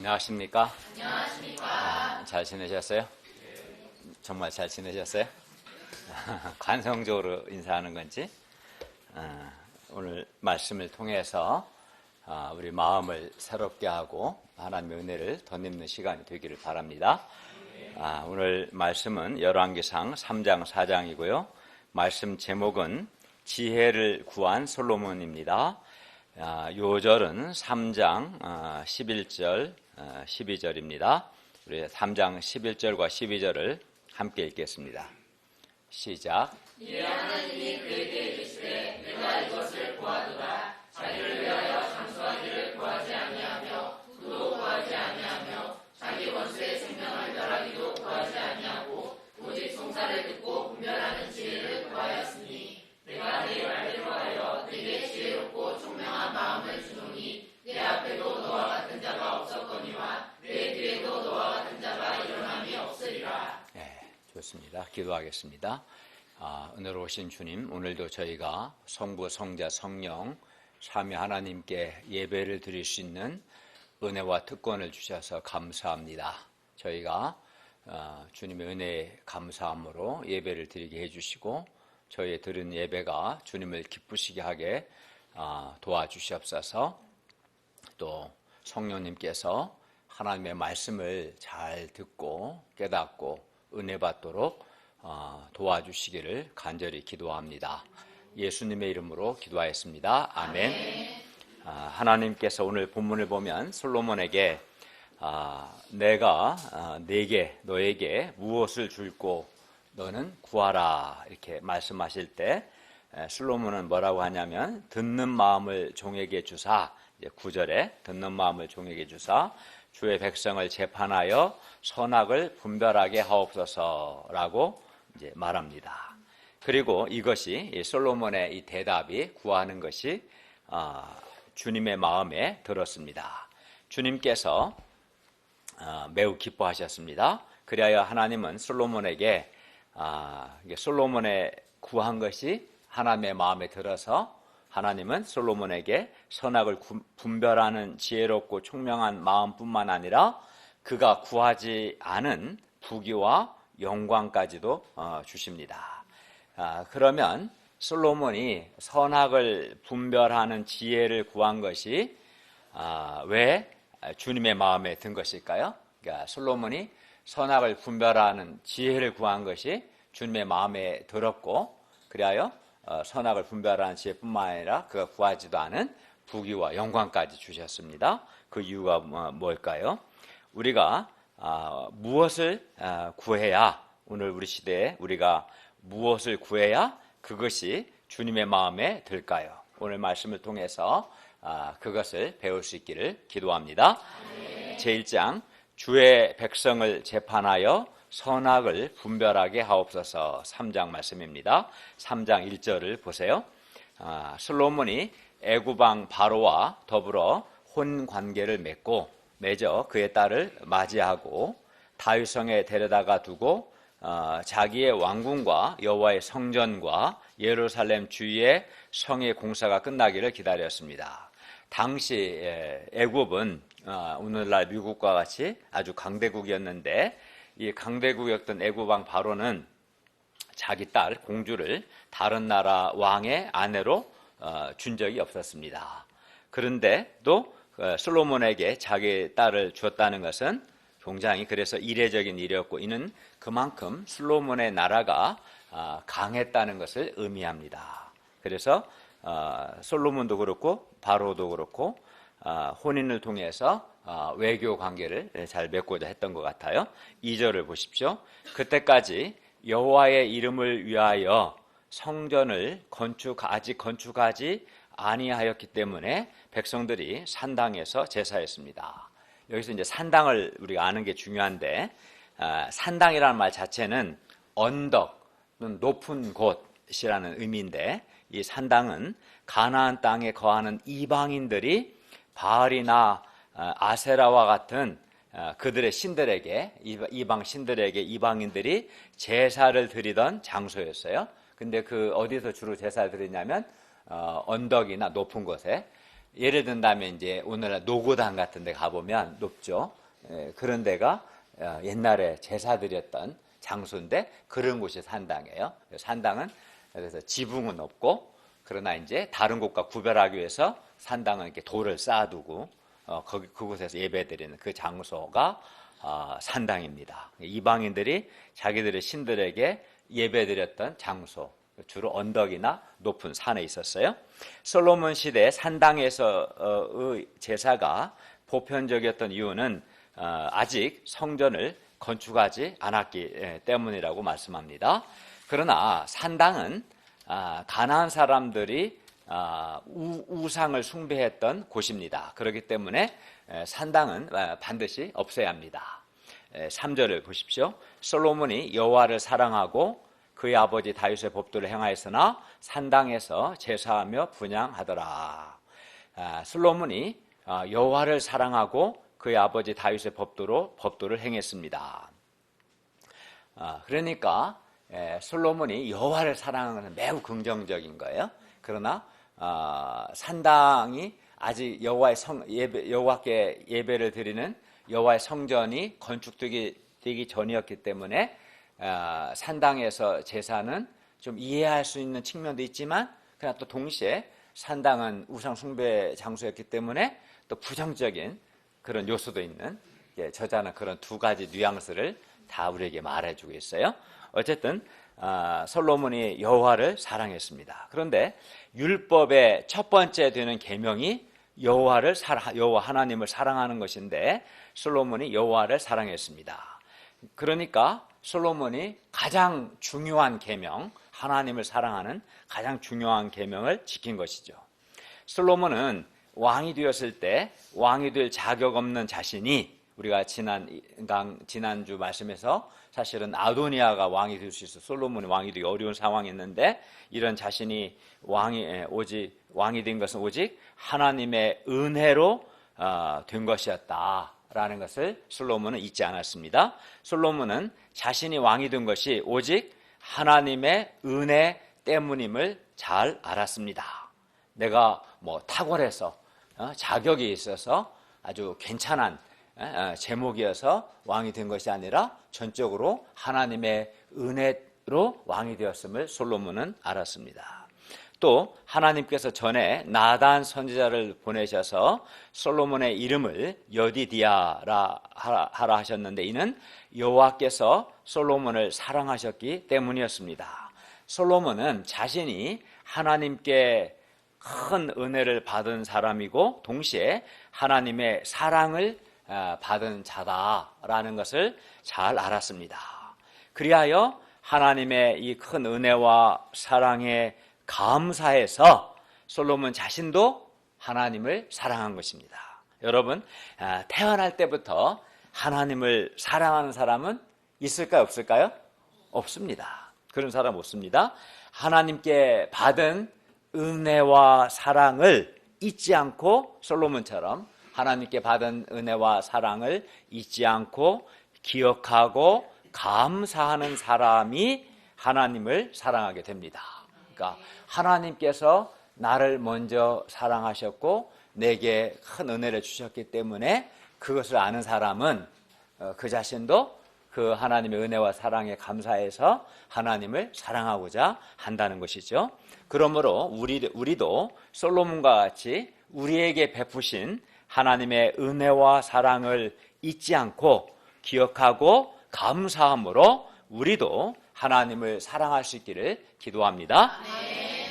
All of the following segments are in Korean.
안녕하십니까? 잘 지내셨어요? 정말 잘 지내셨어요? 관성적으로 인사하는 건지 오늘 말씀을 통해서 우리 마음을 새롭게 하고 하나님의 은혜를 덧입는 시간이 되기를 바랍니다. 오늘 말씀은 열왕기상 3장 4장이고요. 말씀 제목은 지혜를 구한 솔로몬입니다. 요절은 3장 11절 12절입니다. 우리 3장 11절과 12절을 함께 읽겠습니다. 시작. 이에 하나님이 그에게 이르시되 내가 이것을 구하노라. 자기를 위하여 장수하기를 구하지 아니하며 부도 구하지 아니하며 자기 원수의 생명을 멸하기도 구하지 아니하고 오직 송사를 듣고 분별하는 지혜를 구하였으니 내가 내 말대로 하여 내게 지혜롭고 총명한 마음을 주노니 내 앞에도 너와 같은 자가 없었거니와 내 뒤에도 너와 같은 자가 일어남이 없으리라. 좋습니다. 기도하겠습니다. 은혜로우신 주님, 오늘도 저희가 성부, 성자, 성령 삼위 하나님께 예배를 드릴 수 있는 은혜와 특권을 주셔서 감사합니다. 저희가 주님의 은혜에 감사함으로 예배를 드리게 해주시고 저희의 드린 예배가 주님을 기쁘시게 하게 도와주시옵소서. 또 성령님께서 하나님의 말씀을 잘 듣고 깨닫고 은혜 받도록 도와주시기를 간절히 기도합니다. 예수님의 이름으로 기도하였습니다. 아멘. 하나님께서 오늘 본문을 보면 솔로몬에게 내가 너에게 무엇을 줄고 너는 구하라 이렇게 말씀하실 때 솔로몬은 뭐라고 하냐면 듣는 마음을 종에게 주사, 9절에 듣는 마음을 종에게 주사 주의 백성을 재판하여 선악을 분별하게 하옵소서라고 이제 말합니다. 그리고 이것이 솔로몬의 이 대답이 구하는 것이 주님의 마음에 들었습니다. 주님께서 매우 기뻐하셨습니다. 그리하여 하나님은 솔로몬에게 솔로몬의 구한 것이 하나님의 마음에 들어서 하나님은 솔로몬에게 선악을 분별하는 지혜롭고 총명한 마음뿐만 아니라 그가 구하지 않은 부귀와 영광까지도 주십니다. 그러면 솔로몬이 선악을 분별하는 지혜를 구한 것이 왜 주님의 마음에 든 것일까요? 그러니까 솔로몬이 선악을 분별하는 지혜를 구한 것이 주님의 마음에 들었고 그리하여 선악을 분별하는 지혜뿐만 아니라 그가 구하지도 않은 부귀와 영광까지 주셨습니다. 그 이유가 뭘까요? 우리가 무엇을 구해야 오늘 우리 시대에 우리가 무엇을 구해야 그것이 주님의 마음에 들까요? 오늘 말씀을 통해서 그것을 배울 수 있기를 기도합니다. 제1장 주의 백성을 재판하여 선악을 분별하게 하옵소서 3장 말씀입니다. 3장 1절을 보세요. 솔로몬이 애굽왕 바로와 더불어 혼관계를 맺어 그의 딸을 맞이하고 다윗성에 데려다가 두고 자기의 왕궁과 여호와의 성전과 예루살렘 주위의 성의 공사가 끝나기를 기다렸습니다. 당시 애굽은 오늘날 미국과 같이 아주 강대국이었는데 이 강대국이었던 애굽왕 바로는 자기 딸 공주를 다른 나라 왕의 아내로 준 적이 없었습니다. 그런데 또 솔로몬에게 자기 딸을 주었다는 것은 굉장히 그래서 이례적인 일이었고 이는 그만큼 솔로몬의 나라가 강했다는 것을 의미합니다. 그래서 솔로몬도 그렇고 바로도 그렇고 혼인을 통해서 외교 관계를 잘 맺고자 했던 것 같아요. 2절을 보십시오. 그때까지 여호와의 이름을 위하여 성전을 아직 건축하지 아니하였기 때문에 백성들이 산당에서 제사했습니다. 여기서 이제 산당을 우리가 아는 게 중요한데 산당이라는 말 자체는 언덕, 높은 곳이라는 의미인데 이 산당은 가나안 땅에 거하는 이방인들이 바알이나 아세라와 같은 그들의 신들에게 이방 신들에게 이방인들이 제사를 드리던 장소였어요. 근데 그 어디서 주로 제사를 드리냐면 언덕이나 높은 곳에 예를 든다면 이제 오늘날 노고당 같은 데 가보면 높죠. 그런 데가 옛날에 제사 드렸던 장소인데 그런 곳이 산당이에요. 산당은 그래서 지붕은 없고 그러나 이제 다른 곳과 구별하기 위해서 산당은 이렇게 돌을 쌓아두고 그곳에서 예배드리는 그 장소가 산당입니다. 이방인들이 자기들의 신들에게 예배드렸던 장소, 주로 언덕이나 높은 산에 있었어요. 솔로몬 시대 산당에서의 제사가 보편적이었던 이유는 아직 성전을 건축하지 않았기 때문이라고 말씀합니다. 그러나 산당은 가나안 사람들이 우상을 숭배했던 곳입니다. 그렇기 때문에 산당은 반드시 없애야 합니다. 3절을 보십시오. 솔로몬이 여호와를 사랑하고 그의 아버지 다윗의 법도를 행하였으나 산당에서 제사하며 분향하더라. 솔로몬이 여호와를 사랑하고 그의 아버지 다윗의 법도를 행했습니다. 그러니까 솔로몬이 여호와를 사랑하는 것은 매우 긍정적인 거예요. 그러나 산당이 아직 여호와께 예배를 드리는 여호와의 성전이 건축되기 전이었기 때문에 산당에서 제사는 좀 이해할 수 있는 측면도 있지만 그러나 또 동시에 산당은 우상 숭배 장소였기 때문에 또 부정적인 그런 요소도 있는 저자는 그런 두 가지 뉘앙스를 다 우리에게 말해주고 있어요. 어쨌든 솔로몬이 여호와를 사랑했습니다. 그런데 율법의 첫 번째 되는 계명이 여호와 하나님을 사랑하는 것인데 솔로몬이 여호와를 사랑했습니다. 그러니까 솔로몬이 가장 중요한 계명, 하나님을 사랑하는 가장 중요한 계명을 지킨 것이죠. 솔로몬은 왕이 되었을 때 왕이 될 자격 없는 자신이 우리가 지난주 말씀에서 사실은 아도니아가 왕이 될 수 있어 솔로몬이 왕이 되기 어려운 상황이었는데 이런 자신이 왕이 된 것은 오직 하나님의 은혜로 된 것이었다라는 것을 솔로몬은 잊지 않았습니다. 솔로몬은 자신이 왕이 된 것이 오직 하나님의 은혜 때문임을 잘 알았습니다. 내가 탁월해서 자격이 있어서 아주 괜찮은 제목이어서 왕이 된 것이 아니라 전적으로 하나님의 은혜로 왕이 되었음을 솔로몬은 알았습니다. 또 하나님께서 전에 나단 선지자를 보내셔서 솔로몬의 이름을 여디디아라 하라 하셨는데 이는 여호와께서 솔로몬을 사랑하셨기 때문이었습니다. 솔로몬은 자신이 하나님께 큰 은혜를 받은 사람이고 동시에 하나님의 사랑을 받은 자다라는 것을 잘 알았습니다. 그리하여 하나님의 이 큰 은혜와 사랑에 감사해서 솔로몬 자신도 하나님을 사랑한 것입니다. 여러분, 태어날 때부터 하나님을 사랑하는 사람은 있을까요? 없을까요? 없습니다. 그런 사람 없습니다. 하나님께 받은 은혜와 사랑을 잊지 않고 솔로몬처럼 하나님께 받은 은혜와 사랑을 잊지 않고 기억하고 감사하는 사람이 하나님을 사랑하게 됩니다. 그러니까 하나님께서 나를 먼저 사랑하셨고 내게 큰 은혜를 주셨기 때문에 그것을 아는 사람은 그 자신도 그 하나님의 은혜와 사랑에 감사해서 하나님을 사랑하고자 한다는 것이죠. 그러므로 우리도 솔로몬과 같이 우리에게 베푸신 하나님의 은혜와 사랑을 잊지 않고 기억하고 감사함으로 우리도 하나님을 사랑할 수 있기를 기도합니다.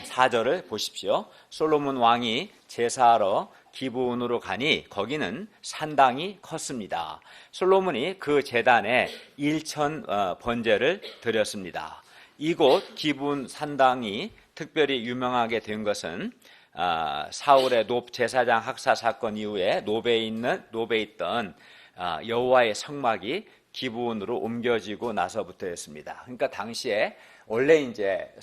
4절을 보십시오. 솔로몬 왕이 제사하러 기브온으로 가니 거기는 산당이 컸습니다. 솔로몬이 그 제단에 1천 번제를 드렸습니다. 이곳 기브온 산당이 특별히 유명하게 된 것은 사울의 제사장 학사 사건 이후에 노베에 있던 여호와의 성막이 기브온으로 옮겨지고 나서부터였습니다. 그러니까 당시에 원래 이제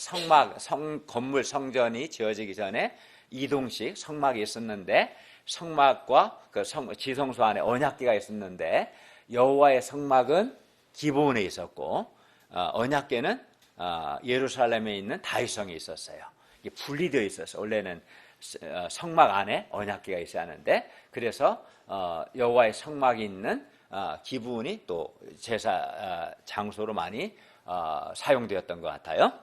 건물 성전이 지어지기 전에 이동식 성막이 있었는데 성막과 그 지성소 안에 언약궤가 있었는데 여호와의 성막은 기브온에 있었고 언약궤는 예루살렘에 있는 다윗성에 있었어요. 이게 분리되어 있었어요. 원래는 성막 안에 언약궤가 있어야 하는데, 그래서 여호와의 성막이 있는 기브온이 또 제사 장소로 많이 사용되었던 것 같아요.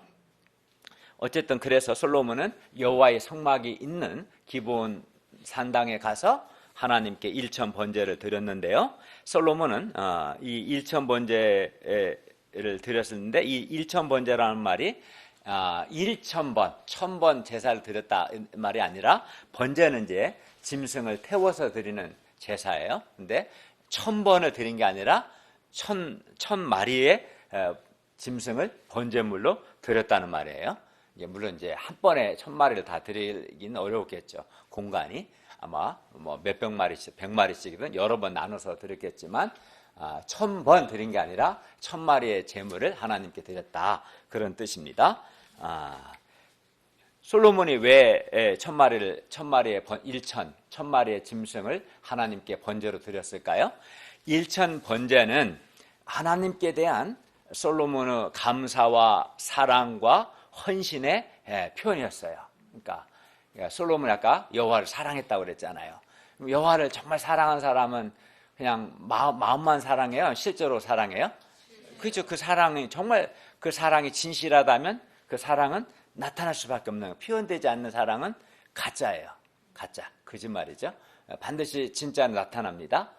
어쨌든 그래서 솔로몬은 여호와의 성막이 있는 기브온 산당에 가서 하나님께 일천 번제를 드렸는데요. 솔로몬은 이 일천 번제를 드렸었는데, 이 일천 번제라는 말이 1,000번, 1,000번 제사를 드렸다 말이 아니라, 번제는 이제 짐승을 태워서 드리는 제사예요. 근데 1,000번을 드린 게 아니라 1,000마리의 짐승을 번제물로 드렸다는 말이에요. 물론 이제 한 번에 1,000마리를 다 드리기는 어려웠겠죠. 공간이 아마 뭐 몇백 마리씩, 100마리씩이든 여러 번 나눠서 드렸겠지만 1,000번 드린 게 아니라 1,000마리의 제물을 하나님께 드렸다, 그런 뜻입니다. 솔로몬이 왜 1,000마리의 짐승을 하나님께 번제로 드렸을까요? 1천 번제는 하나님께 대한 솔로몬의 감사와 사랑과 헌신의 표현이었어요. 그러니까 솔로몬이 아까 여호와를 사랑했다고 그랬잖아요. 여호와를 정말 사랑한 사람은 그냥 마음만 사랑해요? 실제로 사랑해요? 그렇죠. 그 사랑이 정말, 그 사랑이 진실하다면 그 사랑은 나타날 수밖에 없는 거예요. 표현되지 않는 사랑은 가짜예요. 가짜, 거짓말이죠. 반드시 진짜는 나타납니다.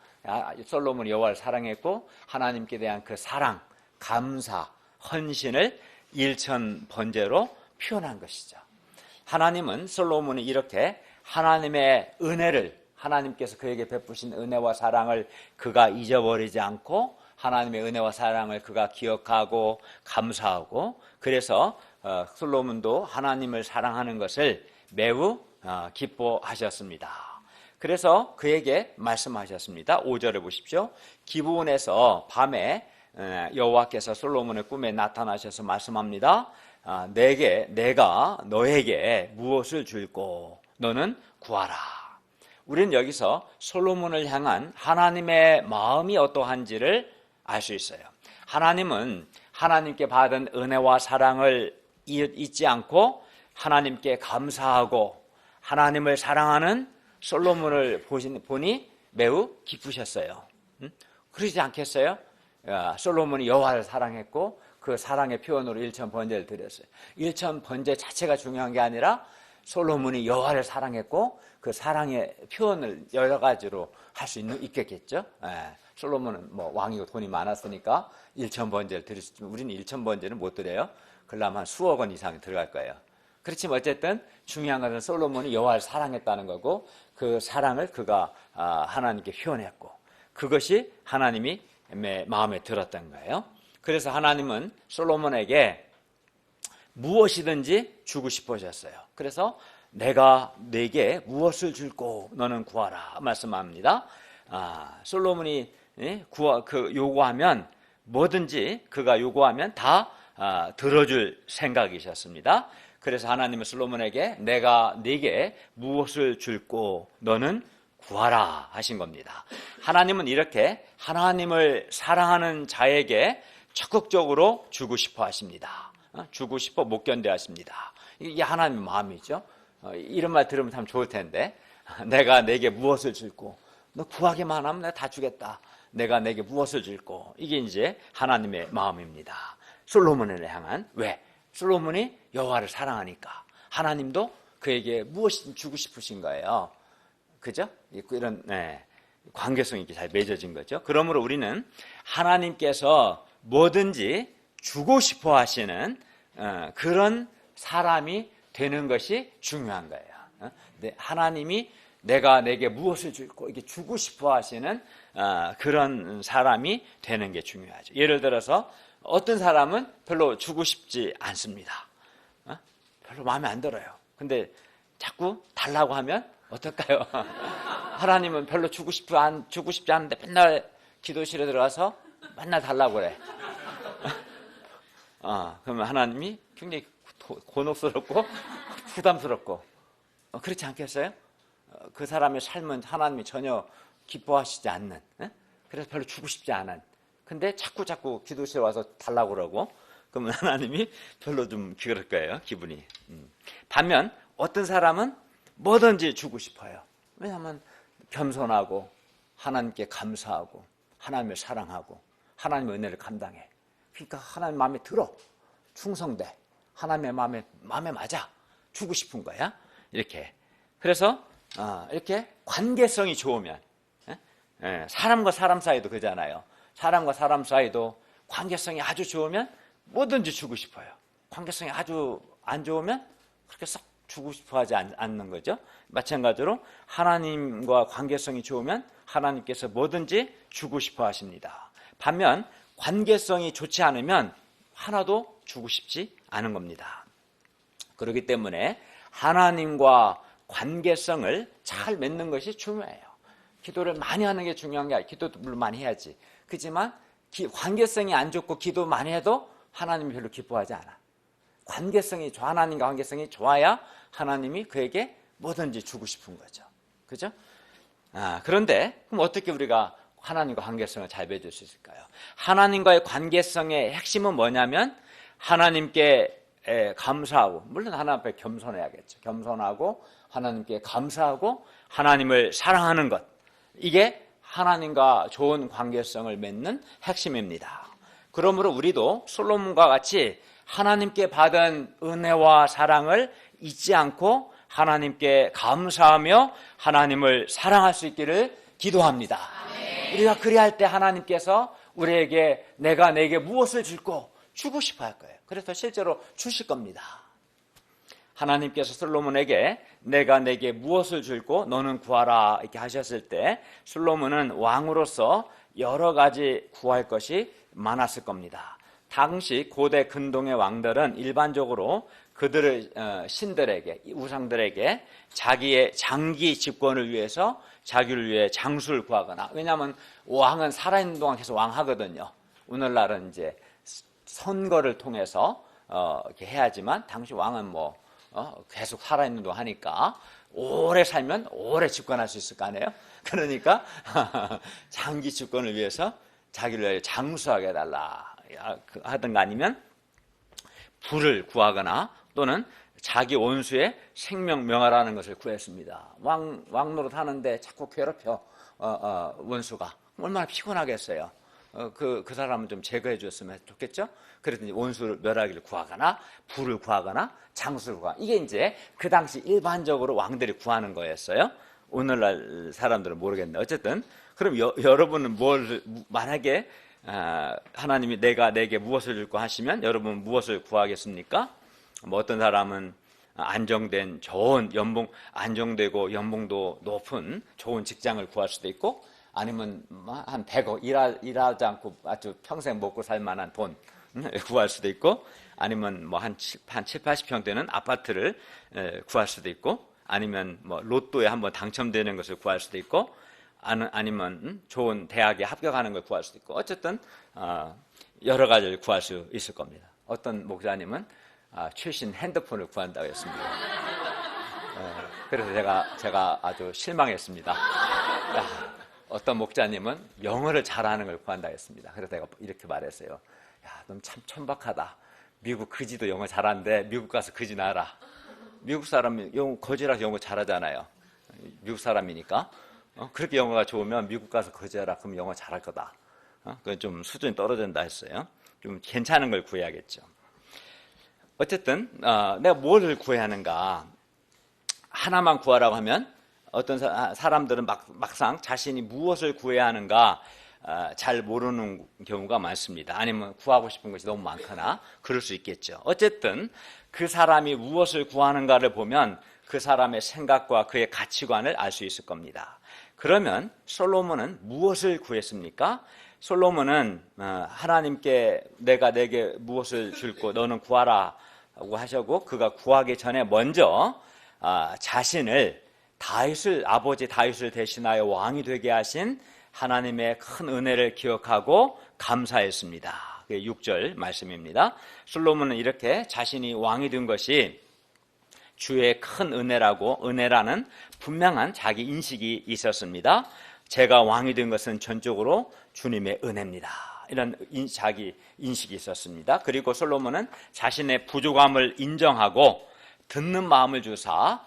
솔로몬이 여호와를 사랑했고 하나님께 대한 그 사랑, 감사, 헌신을 일천 번제로 표현한 것이죠. 하나님은 솔로몬이 이렇게 하나님의 은혜를, 하나님께서 그에게 베푸신 은혜와 사랑을 그가 잊어버리지 않고 하나님의 은혜와 사랑을 그가 기억하고 감사하고, 그래서 솔로몬도 하나님을 사랑하는 것을 매우 기뻐하셨습니다. 그래서 그에게 말씀하셨습니다. 5절에 보십시오. 기브온에서 밤에 여호와께서 솔로몬의 꿈에 나타나셔서 말씀합니다. 내가 너에게 무엇을 줄꼬 너는 구하라. 우리는 여기서 솔로몬을 향한 하나님의 마음이 어떠한지를 알 수 있어요. 하나님은 하나님께 받은 은혜와 사랑을 잊지 않고 하나님께 감사하고 하나님을 사랑하는 솔로몬을 보니 매우 기쁘셨어요. 그러지 않겠어요? 솔로몬이 여호와를 사랑했고 그 사랑의 표현으로 일천 번제를 드렸어요. 일천 번제 자체가 중요한 게 아니라 솔로몬이 여호와를 사랑했고 그 사랑의 표현을 여러 가지로 할 수 있겠겠죠. 솔로몬은 뭐 왕이고 돈이 많았으니까 일천 번제를 드릴 수 있지만 우리는 일천 번제는 못 드려요. 그러려면 한 수억 원 이상이 들어갈 거예요. 그렇지만 어쨌든 중요한 것은 솔로몬이 여호와를 사랑했다는 거고 그 사랑을 그가 하나님께 표현했고 그것이 하나님이 마음에 들었던 거예요. 그래서 하나님은 솔로몬에게 무엇이든지 주고 싶으셨어요. 그래서 내가 네게 무엇을 줄꼬 너는 구하라 말씀합니다. 솔로몬이 요구하면 뭐든지 그가 요구하면 다 들어줄 생각이셨습니다. 그래서 하나님은 솔로몬에게 내가 네게 무엇을 줄꼬 너는 구하라 하신 겁니다. 하나님은 이렇게 하나님을 사랑하는 자에게 적극적으로 주고 싶어 하십니다. 주고 싶어 못 견뎌 하십니다. 이게 하나님의 마음이죠. 이런 말 들으면 참 좋을 텐데 내가 네게 무엇을 줄꼬 너 구하기만 하면 내가 다 주겠다. 내가 네게 무엇을 줄꼬 이게 이제 하나님의 마음입니다. 솔로몬을 향한 왜? 솔로몬이 여호와를 사랑하니까 하나님도 그에게 무엇이든 주고 싶으신 거예요. 그죠? 이런 관계성이 이렇게 잘 맺어진 거죠. 그러므로 우리는 하나님께서 뭐든지 주고 싶어 하시는 그런 사람이 되는 것이 중요한 거예요. 하나님이 내가 내게 무엇을 줄꼬 이게 주고 싶어 하시는 그런 사람이 되는 게 중요하죠. 예를 들어서 어떤 사람은 별로 주고 싶지 않습니다. 별로 마음에 안 들어요. 근데 자꾸 달라고 하면 어떨까요? 하나님은 별로 주고 싶지 않은데 맨날 기도실에 들어가서 맨날 달라고 그래. 그러면 하나님이 굉장히 곤혹스럽고 부담스럽고 그렇지 않겠어요? 그 사람의 삶은 하나님이 전혀 기뻐하시지 않는, 그래서 별로 주고 싶지 않은, 근데 자꾸 기도실에 와서 달라고 그러고 그러면 하나님이 별로 좀 그럴 거예요, 기분이. 반면 어떤 사람은 뭐든지 주고 싶어요. 왜냐하면 겸손하고 하나님께 감사하고 하나님을 사랑하고 하나님의 은혜를 감당해. 그러니까 하나님 마음에 들어. 충성돼. 하나님의 마음에 맞아. 주고 싶은 거야. 이렇게. 그래서 이렇게 관계성이 좋으면, 사람과 사람 사이도 그러잖아요. 사람과 사람 사이도 관계성이 아주 좋으면 뭐든지 주고 싶어요. 관계성이 아주 안 좋으면 그렇게 썩 주고 싶어 하지 않는 거죠. 마찬가지로 하나님과 관계성이 좋으면 하나님께서 뭐든지 주고 싶어 하십니다. 반면 관계성이 좋지 않으면 하나도 주고 싶지 않은 겁니다. 그렇기 때문에 하나님과 관계성을 잘 맺는 것이 중요해요. 기도를 많이 하는 게 중요한 게 아니라 기도도 물론 많이 해야지. 그렇지만 관계성이 안 좋고 기도 많이 해도 하나님이 별로 기뻐하지 않아. 하나님과 관계성이 좋아야 하나님이 그에게 뭐든지 주고 싶은 거죠. 그죠? 그런데 그럼 어떻게 우리가 하나님과 관계성을 잘 맺을 수 있을까요? 하나님과의 관계성의 핵심은 뭐냐면 하나님께 감사하고, 물론 하나님 앞에 겸손해야겠죠. 겸손하고 하나님께 감사하고 하나님을 사랑하는 것, 이게 하나님과 좋은 관계성을 맺는 핵심입니다. 그러므로 우리도 솔로몬과 같이 하나님께 받은 은혜와 사랑을 잊지 않고 하나님께 감사하며 하나님을 사랑할 수 있기를 기도합니다. 아멘. 우리가 그리할 때 하나님께서 우리에게 내가 내게 무엇을 주고 싶어 할 거예요. 그래서 실제로 주실 겁니다. 하나님께서 솔로몬에게 내가 내게 무엇을 줄고 너는 구하라 이렇게 하셨을 때 솔로몬은 왕으로서 여러 가지 구할 것이 많았을 겁니다. 당시 고대 근동의 왕들은 일반적으로 그들의 신들에게, 우상들에게 자기의 장기 집권을 위해서 자기를 위해 장수를 구하거나, 왜냐하면 왕은 살아있는 동안 계속 왕하거든요. 오늘날은 이제 선거를 통해서 이렇게 해야지만 당시 왕은 계속 살아있는 동안 하니까 오래 살면 오래 집권할 수 있을 거 아니에요? 그러니까 장기 집권을 위해서 자기를 위해 장수하게 해달라 하든가 아니면 부를 구하거나 또는 자기 원수의 생명 명하라는 것을 구했습니다. 왕노릇 하는데 자꾸 괴롭혀 원수가. 얼마나 피곤하겠어요. 그 사람은 좀 제거해 줬으면 좋겠죠? 그래서 원수를 멸하기를 구하거나 부를 구하거나 장수를 구하거나, 이게 이제 그 당시 일반적으로 왕들이 구하는 거였어요. 오늘날 사람들은 모르겠는데 어쨌든 그럼 여러분은 만약에 하나님이 내가 내게 무엇을 줄까 하시면 여러분 무엇을 구하겠습니까? 어떤 사람은 안정된 좋은 연봉, 안정되고 연봉도 높은 좋은 직장을 구할 수도 있고, 아니면 한 100억 일하지 않고 아주 평생 먹고 살 만한 돈 구할 수도 있고, 아니면 한 7, 80평 되는 아파트를 구할 수도 있고, 아니면 로또에 한번 당첨되는 것을 구할 수도 있고, 아니면 좋은 대학에 합격하는 걸 구할 수도 있고, 어쨌든 여러 가지를 구할 수 있을 겁니다. 어떤 목사님은 최신 핸드폰을 구한다고 했습니다. 그래서 제가 아주 실망했습니다. 어떤 목자님은 영어를 잘하는 걸 구한다고 했습니다. 그래서 내가 이렇게 말했어요. 야, 넌 참 천박하다. 미국 그지도 영어 잘하는데 미국 가서 그지 나라. 미국 사람이 거지라서 영어 잘하잖아요. 미국 사람이니까. 그렇게 영어가 좋으면 미국 가서 거지하라. 그럼 영어 잘할 거다. 그건 좀 수준이 떨어진다 했어요. 좀 괜찮은 걸 구해야겠죠. 어쨌든 내가 뭘 구해야 하는가. 하나만 구하라고 하면 어떤 사람들은 막상 자신이 무엇을 구해야 하는가 잘 모르는 경우가 많습니다. 아니면 구하고 싶은 것이 너무 많거나 그럴 수 있겠죠. 어쨌든 그 사람이 무엇을 구하는가를 보면 그 사람의 생각과 그의 가치관을 알 수 있을 겁니다. 그러면 솔로몬은 무엇을 구했습니까? 솔로몬은 하나님께 내가 내게 무엇을 줄고 너는 구하라고 하셨고, 그가 구하기 전에 먼저 자신을 아버지 다윗을 대신하여 왕이 되게 하신 하나님의 큰 은혜를 기억하고 감사했습니다. 그게 6절 말씀입니다. 솔로몬은 이렇게 자신이 왕이 된 것이 주의 큰 은혜라는 분명한 자기 인식이 있었습니다. 제가 왕이 된 것은 전적으로 주님의 은혜입니다. 이런 자기 인식이 있었습니다. 그리고 솔로몬은 자신의 부족함을 인정하고 듣는 마음을 주사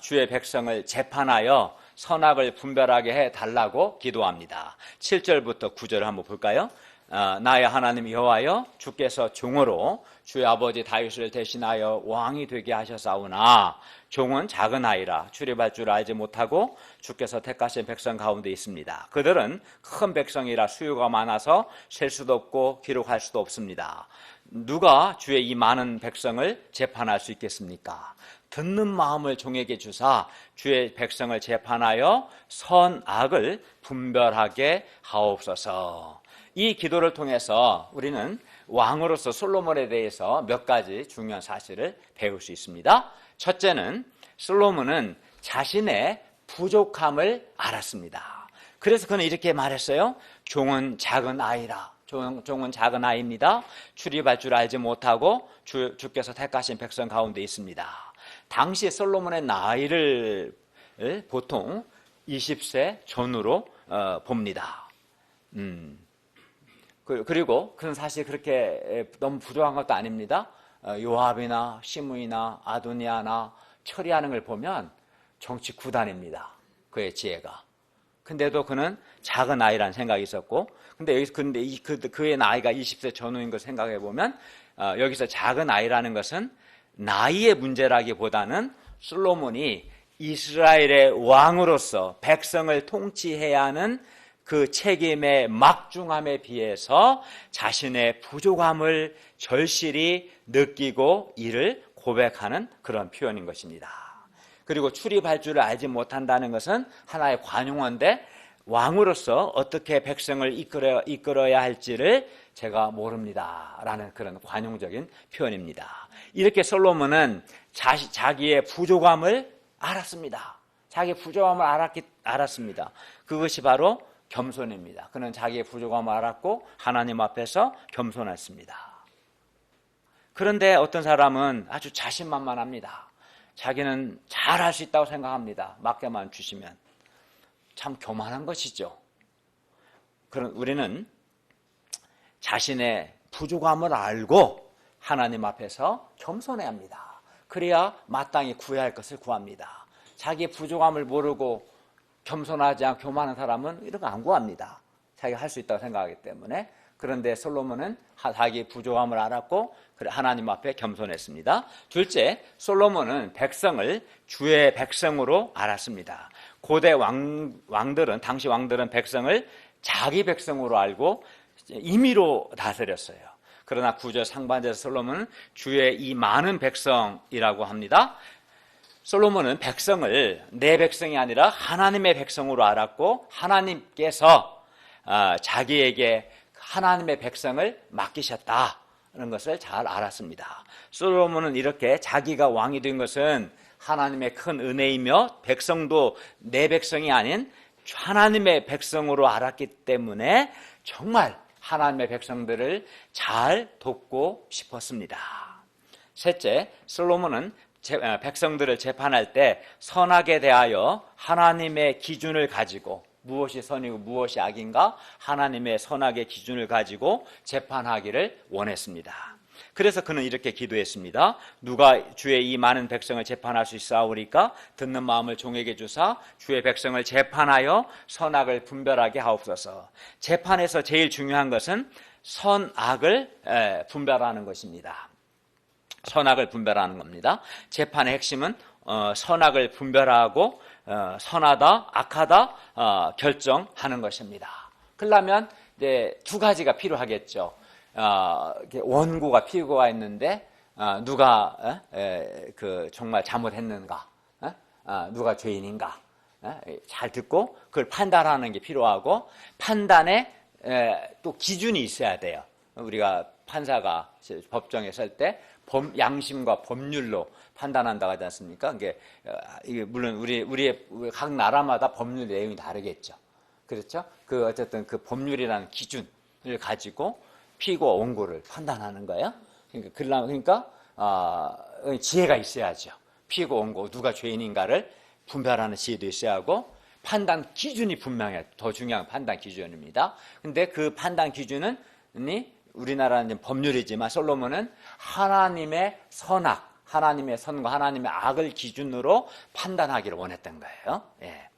주의 백성을 재판하여 선악을 분별하게 해달라고 기도합니다. 7절부터 9절을 한번 볼까요? 나의 하나님 여호와여, 주께서 종으로 주의 아버지 다윗을 대신하여 왕이 되게 하셨사오나 종은 작은 아이라 출입할 줄 알지 못하고 주께서 택하신 백성 가운데 있습니다. 그들은 큰 백성이라 수요가 많아서 셀 수도 없고 기록할 수도 없습니다. 누가 주의 이 많은 백성을 재판할 수 있겠습니까? 듣는 마음을 종에게 주사 주의 백성을 재판하여 선악을 분별하게 하옵소서. 이 기도를 통해서 우리는 왕으로서 솔로몬에 대해서 몇 가지 중요한 사실을 배울 수 있습니다. 첫째는 솔로몬은 자신의 부족함을 알았습니다. 그래서 그는 이렇게 말했어요. 종은 작은 아이라. 종은 작은 아이입니다. 출입할 줄 알지 못하고 주께서 택하신 백성 가운데 있습니다. 당시 솔로몬의 나이를 보통 20세 전후로 봅니다. 그리고 그는 사실 그렇게 너무 부족한 것도 아닙니다. 요압이나 시므이나 아도니아나 처리하는 걸 보면 정치 구단입니다. 그의 지혜가. 근데도 그는 작은 아이라는 생각이 있었고, 근데 그의 나이가 20세 전후인 걸 생각해 보면 여기서 작은 아이라는 것은 나이의 문제라기보다는 솔로몬이 이스라엘의 왕으로서 백성을 통치해야 하는 그 책임의 막중함에 비해서 자신의 부족함을 절실히 느끼고 이를 고백하는 그런 표현인 것입니다. 그리고 출입할 줄을 알지 못한다는 것은 하나의 관용어인데 왕으로서 어떻게 백성을 이끌어야 할지를 제가 모릅니다 라는 그런 관용적인 표현입니다. 이렇게 솔로몬은 자기의 부족함을 알았습니다. 자기의 부족함을 알았습니다. 그것이 바로 겸손입니다. 그는 자기의 부족함을 알았고 하나님 앞에서 겸손했습니다. 그런데 어떤 사람은 아주 자신만만합니다. 자기는 잘할 수 있다고 생각합니다. 맡겨만 주시면. 참 교만한 것이죠. 그런 우리는 자신의 부족함을 알고 하나님 앞에서 겸손해야 합니다. 그래야 마땅히 구해야 할 것을 구합니다. 자기의 부족함을 모르고 겸손하지 않고 교만한 사람은 이런 거 안 구합니다. 자기가 할 수 있다고 생각하기 때문에. 그런데 솔로몬은 자기의 부족함을 알았고 하나님 앞에 겸손했습니다. 둘째, 솔로몬은 백성을 주의 백성으로 알았습니다. 고대 왕들은, 당시 왕들은 백성을 자기 백성으로 알고 임의로 다스렸어요. 그러나 9절 상반절에서 솔로몬은 주의 이 많은 백성이라고 합니다. 솔로몬은 백성을 내 백성이 아니라 하나님의 백성으로 알았고 하나님께서 자기에게 하나님의 백성을 맡기셨다는 것을 잘 알았습니다. 솔로몬은 이렇게 자기가 왕이 된 것은 하나님의 큰 은혜이며 백성도 내 백성이 아닌 하나님의 백성으로 알았기 때문에 정말 하나님의 백성들을 잘 돕고 싶었습니다. 셋째, 솔로몬은 백성들을 재판할 때 선악에 대하여 하나님의 기준을 가지고 무엇이 선이고 무엇이 악인가 하나님의 선악의 기준을 가지고 재판하기를 원했습니다. 그래서 그는 이렇게 기도했습니다. 누가 주의 이 많은 백성을 재판할 수 있사오리까? 듣는 마음을 종에게 주사 주의 백성을 재판하여 선악을 분별하게 하옵소서. 재판에서 제일 중요한 것은 선악을 분별하는 것입니다. 선악을 분별하는 겁니다. 재판의 핵심은 선악을 분별하고 선하다, 악하다 결정하는 것입니다. 그러려면 이제 두 가지가 필요하겠죠. 원고가 피고가 있는데 누가 정말 잘못했는가, 누가 죄인인가 잘 듣고 그걸 판단하는 게 필요하고 판단에 또 기준이 있어야 돼요. 우리가 판사가 법정에 설 때 양심과 법률로 판단한다고 하지 않습니까? 이게 물론 우리의 각 나라마다 법률 내용이 다르겠죠. 그렇죠? 어쨌든 그 법률이라는 기준을 가지고 피고 원고를 판단하는 거예요. 그러니까 지혜가 있어야죠. 피고 원고 누가 죄인인가를 분별하는 지혜도 있어야 하고 판단 기준이 분명해요. 더 중요한 판단 기준입니다. 근데 그 판단 기준은 우리나라는 법률이지만 솔로몬은 하나님의 선악, 하나님의 선과 하나님의 악을 기준으로 판단하기를 원했던 거예요. 예.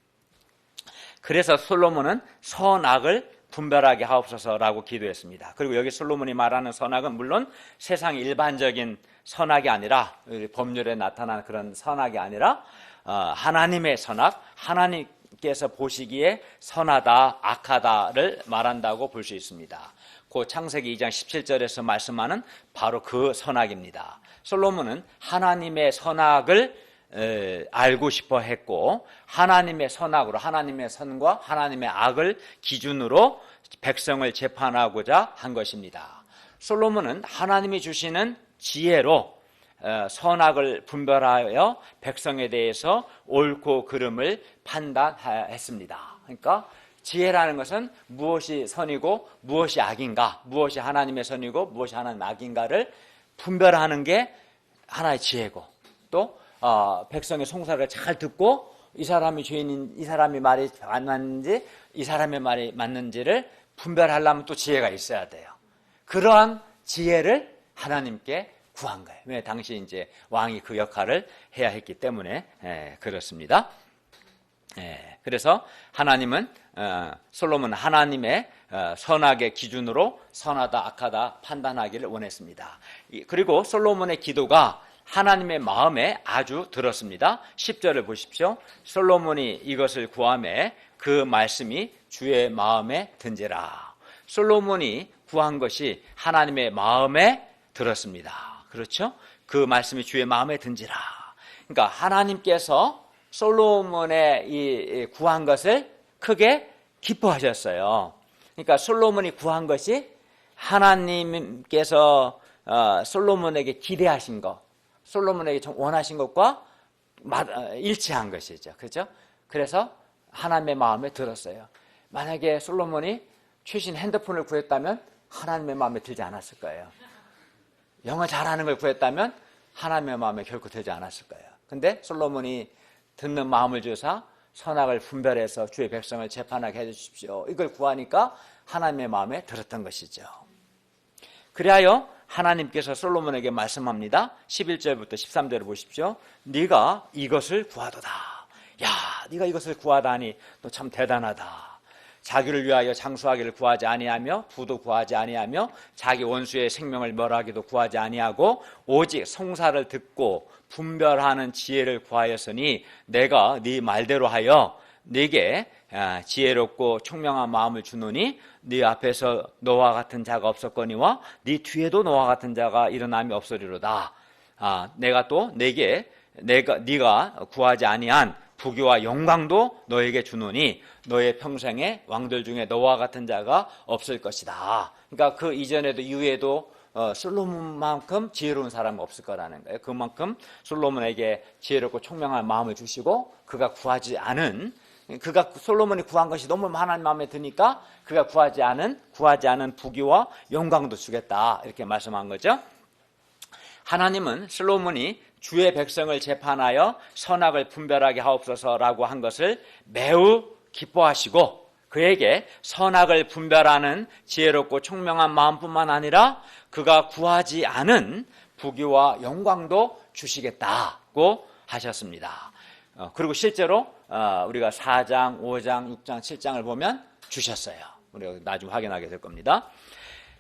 그래서 솔로몬은 선악을 분별하게 하옵소서라고 기도했습니다. 그리고 여기 솔로몬이 말하는 선악은 물론 세상 일반적인 선악이 아니라 법률에 나타난 그런 선악이 아니라 하나님의 선악, 하나님께서 보시기에 선하다, 악하다를 말한다고 볼 수 있습니다. 그 창세기 2장 17절에서 말씀하는 바로 그 선악입니다. 솔로몬은 하나님의 선악을 알고 싶어 했고 하나님의 선악으로 하나님의 선과 하나님의 악을 기준으로 백성을 재판하고자 한 것입니다. 솔로몬은 하나님이 주시는 지혜로 선악을 분별하여 백성에 대해서 옳고 그름을 판단했습니다. 그러니까 지혜라는 것은 무엇이 선이고 무엇이 악인가, 무엇이 하나님의 선이고 무엇이 하나님의 악인가를 분별하는 게 하나의 지혜고, 또 백성의 송사를 잘 듣고 이 사람이 죄인인, 이 사람이 말이 안 맞는지 이 사람의 말이 맞는지를 분별하려면 또 지혜가 있어야 돼요. 그러한 지혜를 하나님께 구한 거예요. 왜? 당시 이제 왕이 그 역할을 해야 했기 때문에 그렇습니다. 그래서 하나님은 솔로몬 하나님의 선악의 기준으로 선하다 악하다 판단하기를 원했습니다. 그리고 솔로몬의 기도가 하나님의 마음에 아주 들었습니다. 10절을 보십시오. 솔로몬이 이것을 구하매 그 말씀이 주의 마음에 든지라. 솔로몬이 구한 것이 하나님의 마음에 들었습니다. 그렇죠? 그 말씀이 주의 마음에 든지라. 그러니까 하나님께서 솔로몬의 이 구한 것을 크게 기뻐하셨어요. 그러니까 솔로몬이 구한 것이 하나님께서 솔로몬에게 기대하신 것, 솔로몬에게 원하신 것과 일치한 것이죠. 그렇죠? 그래서 하나님의 마음에 들었어요. 만약에 솔로몬이 최신 핸드폰을 구했다면 하나님의 마음에 들지 않았을 거예요. 영어 잘하는 걸 구했다면 하나님의 마음에 결코 들지 않았을 거예요. 근데 솔로몬이 듣는 마음을 주사 선악을 분별해서 주의 백성을 재판하게 해주십시오, 이걸 구하니까 하나님의 마음에 들었던 것이죠. 그리하여 하나님께서 솔로몬에게 말씀합니다. 11절부터 13절을 보십시오. 네가 이것을 구하도다. 야, 네가 이것을 구하다니 너 참 대단하다. 자기를 위하여 장수하기를 구하지 아니하며 부도 구하지 아니하며 자기 원수의 생명을 멸하기도 구하지 아니하고 오직 송사를 듣고 분별하는 지혜를 구하였으니 내가 네 말대로 하여 네게 지혜롭고 총명한 마음을 주노니 네 앞에서 너와 같은 자가 없었거니와 네 뒤에도 너와 같은 자가 일어남이 없으리로다. 내가 또 네가 구하지 아니한 부귀와 영광도 너에게 주노니 너의 평생에 왕들 중에 너와 같은 자가 없을 것이다. 그러니까 그 이전에도 이후에도 솔로몬만큼 지혜로운 사람은 없을 거라는 거예요. 그만큼 솔로몬에게 지혜롭고 총명한 마음을 주시고 그가 솔로몬이 구한 것이 너무 하나님 마음에 드니까 그가 구하지 않은 부귀와 영광도 주겠다, 이렇게 말씀한 거죠. 하나님은 솔로몬이 주의 백성을 재판하여 선악을 분별하게 하옵소서라고 한 것을 매우 기뻐하시고 그에게 선악을 분별하는 지혜롭고 총명한 마음뿐만 아니라 그가 구하지 않은 부귀와 영광도 주시겠다고 하셨습니다. 그리고 실제로 우리가 4장, 5장, 6장, 7장을 보면 주셨어요. 우리가 나중에 확인하게 될 겁니다.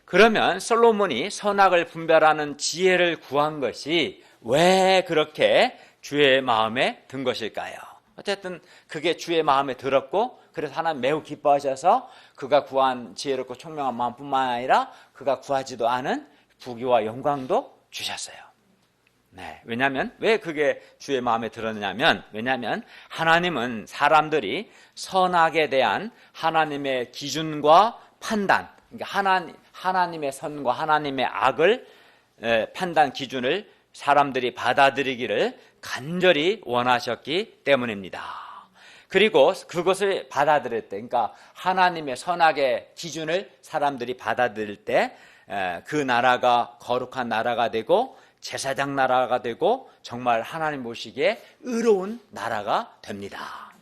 그러면 솔로몬이 선악을 분별하는 지혜를 구한 것이 왜 그렇게 주의 마음에 든 것일까요? 어쨌든 그게 주의 마음에 들었고 그래서 하나님 매우 기뻐하셔서 그가 구한 지혜롭고 총명한 마음뿐만 아니라 그가 구하지도 않은 부귀와 영광도 주셨어요. 왜냐하면 왜 그게 주의 마음에 들었냐면, 왜냐하면 하나님은 사람들이 선악에 대한 하나님의 기준과 판단, 그러니까 하나님의 선과 하나님의 악을 판단 기준을 사람들이 받아들이기를 간절히 원하셨기 때문입니다. 그리고 그것을 받아들일 때, 그러니까 하나님의 선악의 기준을 사람들이 받아들일 때 그 나라가 거룩한 나라가 되고 제사장 나라가 되고 정말 하나님 보시기에 의로운 나라가 됩니다.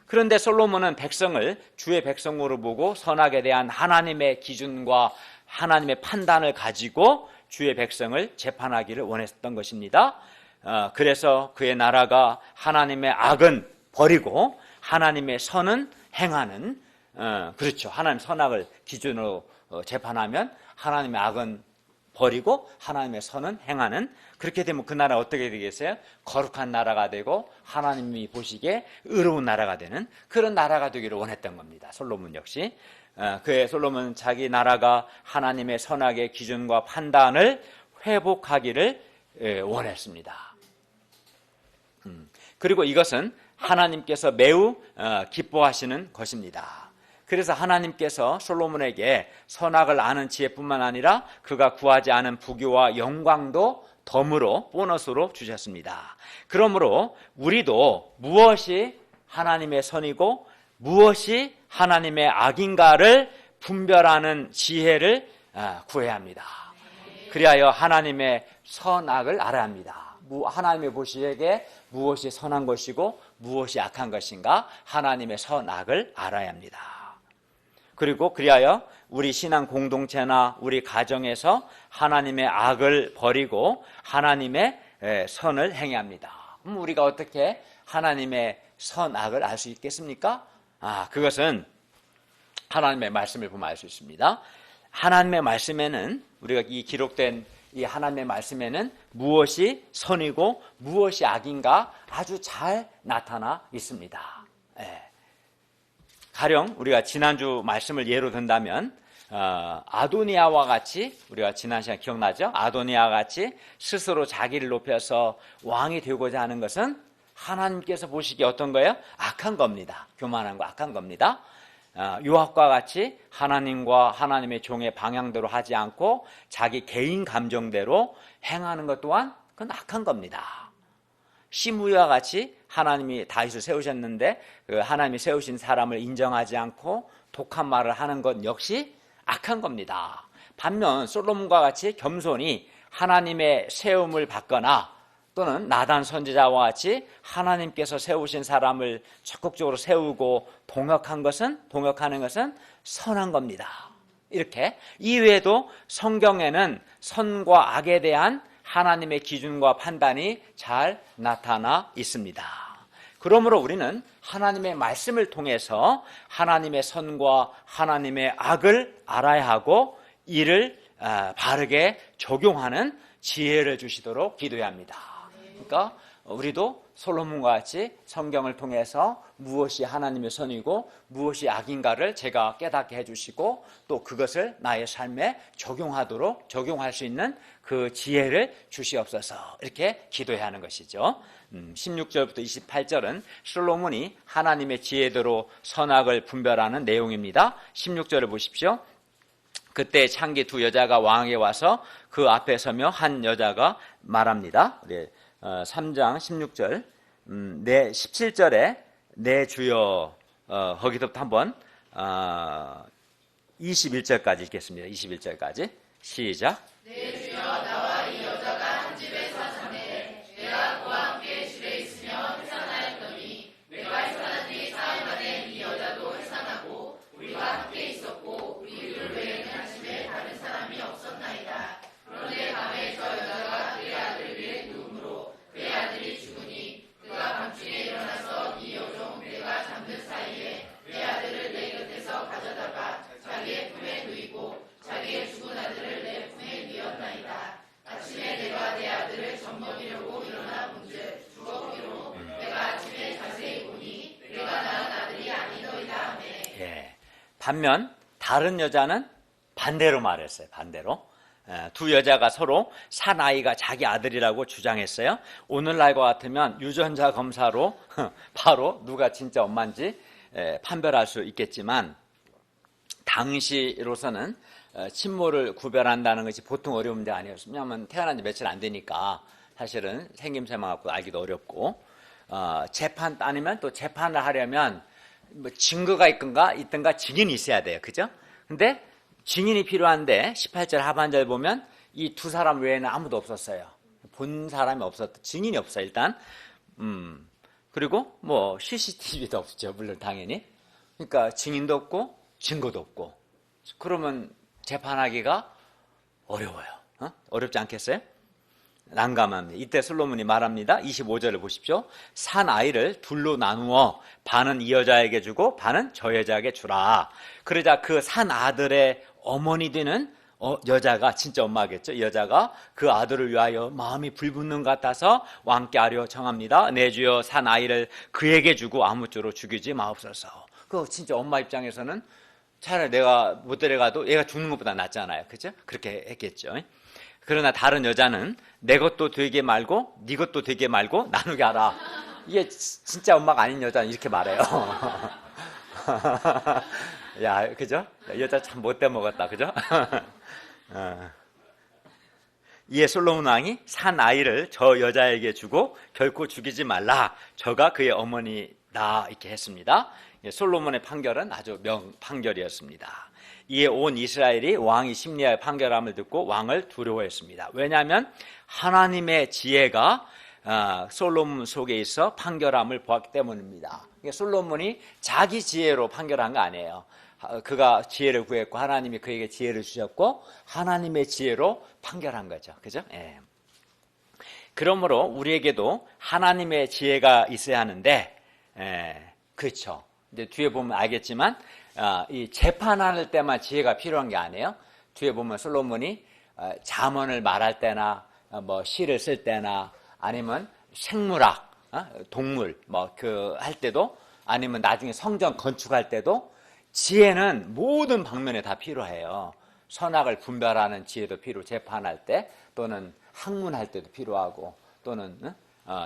그런데 솔로몬은 백성을 주의 백성으로 보고 선악에 대한 하나님의 기준과 하나님의 판단을 가지고 주의 백성을 재판하기를 원했던 것입니다. 그래서 그의 나라가 하나님의 악은 버리고 하나님의 선은 행하는, 그렇죠. 하나님 선악을 기준으로 재판하면 하나님의 악은 버리고 하나님의 선은 행하는, 그렇게 되면 그 나라 어떻게 되겠어요? 거룩한 나라가 되고 하나님이 보시기에 의로운 나라가 되는 그런 나라가 되기를 원했던 겁니다. 솔로몬 역시. 그의 솔로몬은 자기 나라가 하나님의 선악의 기준과 판단을 회복하기를 원했습니다. 그리고 이것은 하나님께서 매우 기뻐하시는 것입니다. 그래서 하나님께서 솔로몬에게 선악을 아는 지혜뿐만 아니라 그가 구하지 않은 부귀와 영광도 덤으로 보너스로 주셨습니다. 그러므로 우리도 무엇이 하나님의 선이고 무엇이 하나님의 악인가를 분별하는 지혜를 구해야 합니다. 그리하여 하나님의 선악을 알아야 합니다. 하나님의 보시기에 무엇이 선한 것이고 무엇이 악한 것인가, 하나님의 선악을 알아야 합니다. 그리고 그리하여 우리 신앙 공동체나 우리 가정에서 하나님의 악을 버리고 하나님의 선을 행해야 합니다. 그럼 우리가 어떻게 하나님의 선악을 알 수 있겠습니까? 그것은 하나님의 말씀을 보면 알 수 있습니다. 하나님의 말씀에는, 우리가 이 기록된 이 하나님의 말씀에는 무엇이 선이고 무엇이 악인가 아주 잘 나타나 있습니다. 가령 우리가 지난주 말씀을 예로 든다면 아도니아와 같이, 우리가 지난 시간 기억나죠? 아도니아와 같이 스스로 자기를 높여서 왕이 되고자 하는 것은 하나님께서 보시기에 어떤 거예요? 악한 겁니다. 교만한 거 악한 겁니다. 요압과 같이 하나님과 하나님의 종의 방향대로 하지 않고 자기 개인 감정대로 행하는 것 또한 그건 악한 겁니다. 시므이와 같이 하나님이 다윗을 세우셨는데 그 하나님이 세우신 사람을 인정하지 않고 독한 말을 하는 것 역시 악한 겁니다. 반면 솔로몬과 같이 겸손히 하나님의 세움을 받거나 또는 나단 선지자와 같이 하나님께서 세우신 사람을 적극적으로 세우고 동역하는 것은 선한 겁니다. 이렇게 이외에도 성경에는 선과 악에 대한 하나님의 기준과 판단이 잘 나타나 있습니다. 그러므로 우리는 하나님의 말씀을 통해서 하나님의 선과 하나님의 악을 알아야 하고 이를 바르게 적용하는 지혜를 주시도록 기도해야 합니다. 그러니까 우리도 솔로몬과 같이 성경을 통해서 무엇이 하나님의 선이고 무엇이 악인가를 제가 깨닫게 해주시고 또 그것을 나의 삶에 적용할 수 있는 그 지혜를 주시옵소서, 이렇게 기도해야 하는 것이죠. 16절부터 28절은 솔로몬이 하나님의 지혜대로 선악을 분별하는 내용입니다. 16절을 보십시오. 그때 창기 두 여자가 왕에게 와서 그 앞에 서며 한 여자가 말합니다. 3장 16절, 17절에 내 주여, 거기서부터 한번 21절까지 읽겠습니다. 21절까지 시작. 내 주여, 나와 이 여자가 한 집에 사자매 내가 그와 함께 집에 있으며 회상하였더니 내가 회상한 뒤 사흘 만에 이 여자도 회상하고 우리가 함께 있었고 우리 둘 외에는 집에 다른 사람이 없었나이다. 그런데 밤에 저 여자가 그의 아들을 위해 누움으로 그의 아들이 죽으니 그가 밤중에 일어나서 이 여종 내가 잠든 사이에 내 아들을 내 곁에서 가져다가 자기의 품에 누이고 자기의 죽은 아들을 내 품에 누였나이다. 아침에 내가 내 아들을 젖먹이려고 일어나 본즉 죽었기로 내가 아침에 자세히 보니 내가 낳은 아들이 아니더이다 하매. 반면 다른 여자는 반대로 말했어요. 반대로. 두 여자가 서로 사나이가 자기 아들이라고 주장했어요. 오늘날과 같으면 유전자 검사로 바로 누가 진짜 엄마인지 판별할 수 있겠지만 당시로서는 친모를 구별한다는 것이 보통 어려운 문제 아니었습니다. 왜냐하면 태어난 지 며칠 안 되니까 사실은 생김새만 갖고 알기도 어렵고 재판 아니면 또 재판을 하려면 뭐 증거가 있든가 증인이 있어야 돼요. 그죠? 근데 증인이 필요한데 18절 하반절 보면 이 두 사람 외에는 아무도 없었어요. 본 사람이 증인이 없어요. 일단 그리고 뭐 CCTV도 없죠. 물론 당연히. 그러니까 증인도 없고 증거도 없고 그러면 재판하기가 어려워요. 어렵지 않겠어요? 난감합니다. 이때 솔로몬이 말합니다. 25절을 보십시오. 산 아이를 둘로 나누어 반은 이 여자에게 주고 반은 저 여자에게 주라. 그러자 그 산 아들의 어머니 되는 여자가, 진짜 엄마겠죠. 여자가 그 아들을 위하여 마음이 불붙는 것 같아서 왕께 아뢰어 청합니다. 내 주여 산 아이를 그에게 주고 아무쪼록 죽이지 마옵소서. 그 진짜 엄마 입장에서는 차라리 내가 못 데려가도 얘가 죽는 것보다 낫잖아요. 그죠? 그렇게 했겠죠. 그러나 다른 여자는 내 것도 되게 말고 네 것도 되게 말고 나누게 하라. 이게 진짜 엄마가 아닌 여자는 이렇게 말해요. 야, 그죠? 여자 참 못돼 먹었다. 그죠? 이에 솔로몬 왕이 산 아이를 저 여자에게 주고 결코 죽이지 말라. 저가 그의 어머니다. 이렇게 했습니다. 솔로몬의 판결은 아주 명판결이었습니다. 이에 온 이스라엘이 왕이 심리하여 판결함을 듣고 왕을 두려워했습니다. 왜냐하면 하나님의 지혜가 솔로몬 속에 있어 판결함을 보았기 때문입니다. 솔로몬이 자기 지혜로 판결한 거 아니에요. 그가 지혜를 구했고 하나님이 그에게 지혜를 주셨고 하나님의 지혜로 판결한 거죠. 그죠? 예. 그러므로 우리에게도 하나님의 지혜가 있어야 하는데, 그렇죠. 이제 뒤에 보면 알겠지만, 이 재판할 때만 지혜가 필요한 게 아니에요. 뒤에 보면 솔로몬이 잠언을 말할 때나, 뭐 시를 쓸 때나, 아니면 생물학, 동물, 할 때도, 아니면 나중에 성전 건축할 때도 지혜는 모든 방면에 다 필요해요. 선악을 분별하는 지혜도 재판할 때, 또는 학문할 때도 필요하고, 또는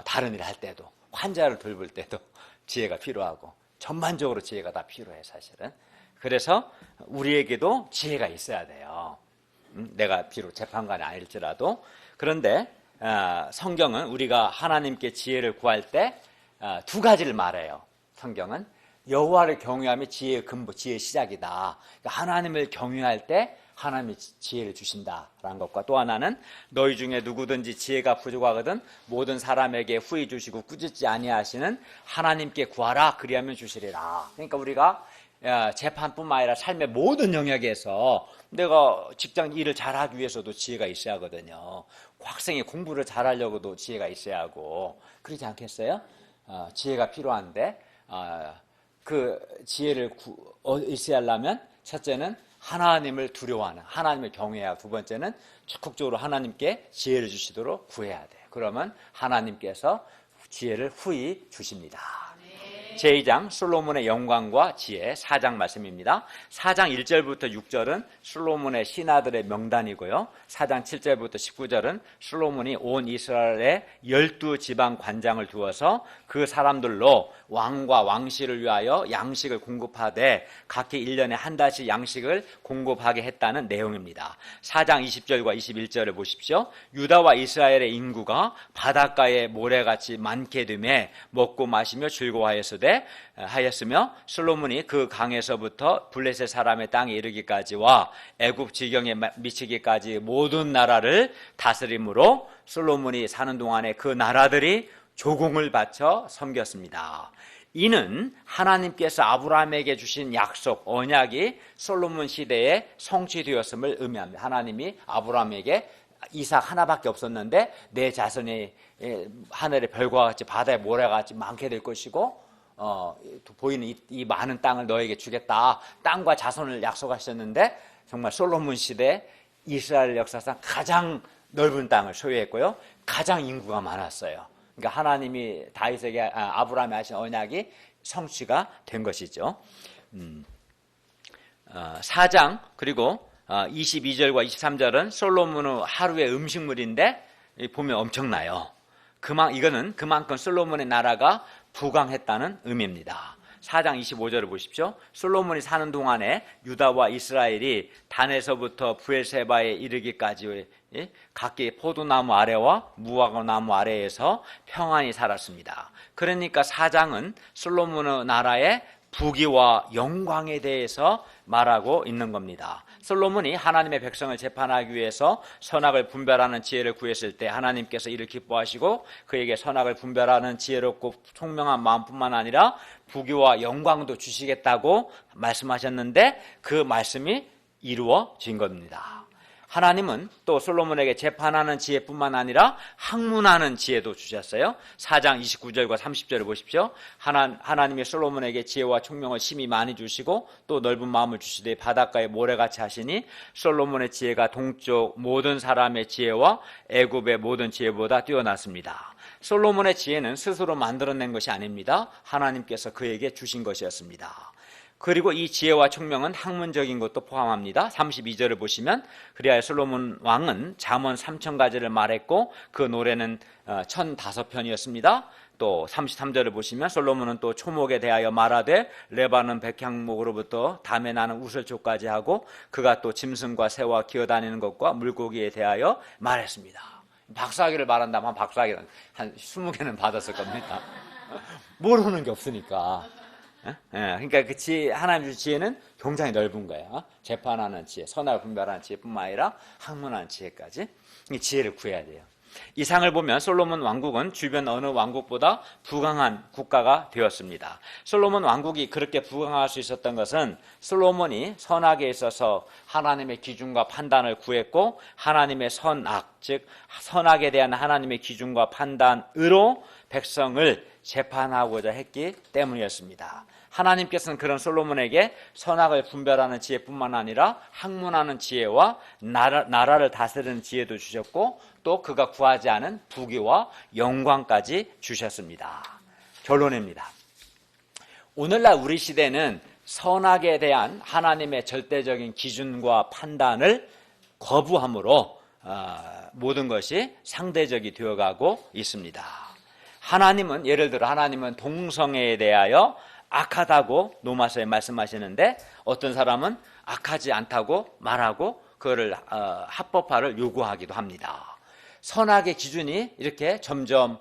다른 일 할 때도, 환자를 돌볼 때도 지혜가 필요하고, 전반적으로 지혜가 다 필요해, 사실은. 그래서 우리에게도 지혜가 있어야 돼요. 내가 비록 재판관이 아닐지라도. 그런데 성경은 우리가 하나님께 지혜를 구할 때 두 가지를 말해요. 성경은 여호와를 경외함이 지혜의 근본, 지혜의 시작이다. 그러니까 하나님을 경외할 때 하나님이 지혜를 주신다라는 것과, 또 하나는 너희 중에 누구든지 지혜가 부족하거든 모든 사람에게 후히 주시고 꾸짖지 아니하시는 하나님께 구하라. 그리하면 주시리라. 그러니까 우리가 재판뿐만 아니라 삶의 모든 영역에서 내가 직장 일을 잘하기 위해서도 지혜가 있어야 하거든요. 학생이 공부를 잘하려고도 지혜가 있어야 하고, 그러지 않겠어요? 지혜가 필요한데 그 지혜를 있어야 하려면 첫째는 하나님을 두려워하는, 하나님을 경외해야 하고, 두 번째는 적극적으로 하나님께 지혜를 주시도록 구해야 돼요. 그러면 하나님께서 지혜를 후히 주십니다. 제2장 솔로몬의 영광과 지혜, 4장 말씀입니다. 4장 1절부터 6절은 솔로몬의 신하들의 명단이고요. 4장 7절부터 19절은 솔로몬이 온 이스라엘의 12지방 관장을 두어서 그 사람들로 왕과 왕실을 위하여 양식을 공급하되 각기 1년에 한 달씩 양식을 공급하게 했다는 내용입니다. 4장 20절과 21절을 보십시오. 유다와 이스라엘의 인구가 바닷가의 모래같이 많게 되매 먹고 마시며 즐거워하였으되 하였으며 솔로몬이 그 강에서부터 블레셋 사람의 땅에 이르기까지와 애굽 지경에 미치기까지 모든 나라를 다스림으로 솔로몬이 사는 동안에 그 나라들이 조공을 바쳐 섬겼습니다. 이는 하나님께서 아브라함에게 주신 약속, 언약이 솔로몬 시대에 성취되었음을 의미합니다. 하나님이 아브라함에게 이삭 하나밖에 없었는데 내 자손이 하늘의 별과 같이 바다의 모래같이 많게 될 것이고 보이는 이 많은 땅을 너에게 주겠다. 땅과 자손을 약속하셨는데 정말 솔로몬 시대 이스라엘 역사상 가장 넓은 땅을 소유했고요. 가장 인구가 많았어요. 그러니까 하나님이 다윗에게 아브라함에 하신 언약이 성취가 된 것이죠. 4장 그리고 22절과 23절은 솔로몬의 하루의 음식물인데 보면 엄청나요. 이거는 그만큼 솔로몬의 나라가 부강했다는 의미입니다. 4장 25절을 보십시오. 솔로몬이 사는 동안에 유다와 이스라엘이 단에서부터 브엘세바에 이르기까지 각기 포도나무 아래와 무화과나무 아래에서 평안히 살았습니다. 그러니까 4장은 솔로몬의 나라의 부귀와 영광에 대해서 말하고 있는 겁니다. 솔로몬이 하나님의 백성을 재판하기 위해서 선악을 분별하는 지혜를 구했을 때 하나님께서 이를 기뻐하시고 그에게 선악을 분별하는 지혜롭고 총명한 마음뿐만 아니라 부귀와 영광도 주시겠다고 말씀하셨는데 그 말씀이 이루어진 겁니다. 하나님은 또 솔로몬에게 재판하는 지혜뿐만 아니라 학문하는 지혜도 주셨어요. 4장 29절과 30절을 보십시오. 하나님이 솔로몬에게 지혜와 총명을 심히 많이 주시고 또 넓은 마음을 주시되 바닷가에 모래같이 하시니 솔로몬의 지혜가 동쪽 모든 사람의 지혜와 애굽의 모든 지혜보다 뛰어났습니다. 솔로몬의 지혜는 스스로 만들어낸 것이 아닙니다. 하나님께서 그에게 주신 것이었습니다. 그리고 이 지혜와 총명은 학문적인 것도 포함합니다. 32절을 보시면 그리하여 솔로몬 왕은 잠언 3000가지를 말했고 그 노래는 1005편이었습니다. 또 33절을 보시면 솔로몬은 또 초목에 대하여 말하되 레바논 백향목으로부터 담에 나는 우슬초까지 하고 그가 또 짐승과 새와 기어다니는 것과 물고기에 대하여 말했습니다. 박사학위를 말한다면 박사학위 한 20개는 받았을 겁니다. 모르는 게 없으니까. 그러니까 하나님 주신 지혜는 굉장히 넓은 거예요. 재판하는 지혜, 선악을 분별하는 지혜뿐만 아니라 학문하는 지혜까지 이 지혜를 구해야 돼요. 이 상을 보면 솔로몬 왕국은 주변 어느 왕국보다 부강한 국가가 되었습니다. 솔로몬 왕국이 그렇게 부강할 수 있었던 것은 솔로몬이 선악에 있어서 하나님의 기준과 판단을 구했고 하나님의 선악, 즉 선악에 대한 하나님의 기준과 판단으로 백성을 재판하고자 했기 때문이었습니다. 하나님께서는 그런 솔로몬에게 선악을 분별하는 지혜뿐만 아니라 학문하는 지혜와 나라를 다스리는 지혜도 주셨고 또 그가 구하지 않은 부귀와 영광까지 주셨습니다. 결론입니다. 오늘날 우리 시대는 선악에 대한 하나님의 절대적인 기준과 판단을 거부함으로 모든 것이 상대적이 되어가고 있습니다. 하나님은 예를 들어 하나님은 동성애에 대하여 악하다고 로마서에 말씀하시는데 어떤 사람은 악하지 않다고 말하고 그거를 합법화를 요구하기도 합니다. 선악의 기준이 이렇게 점점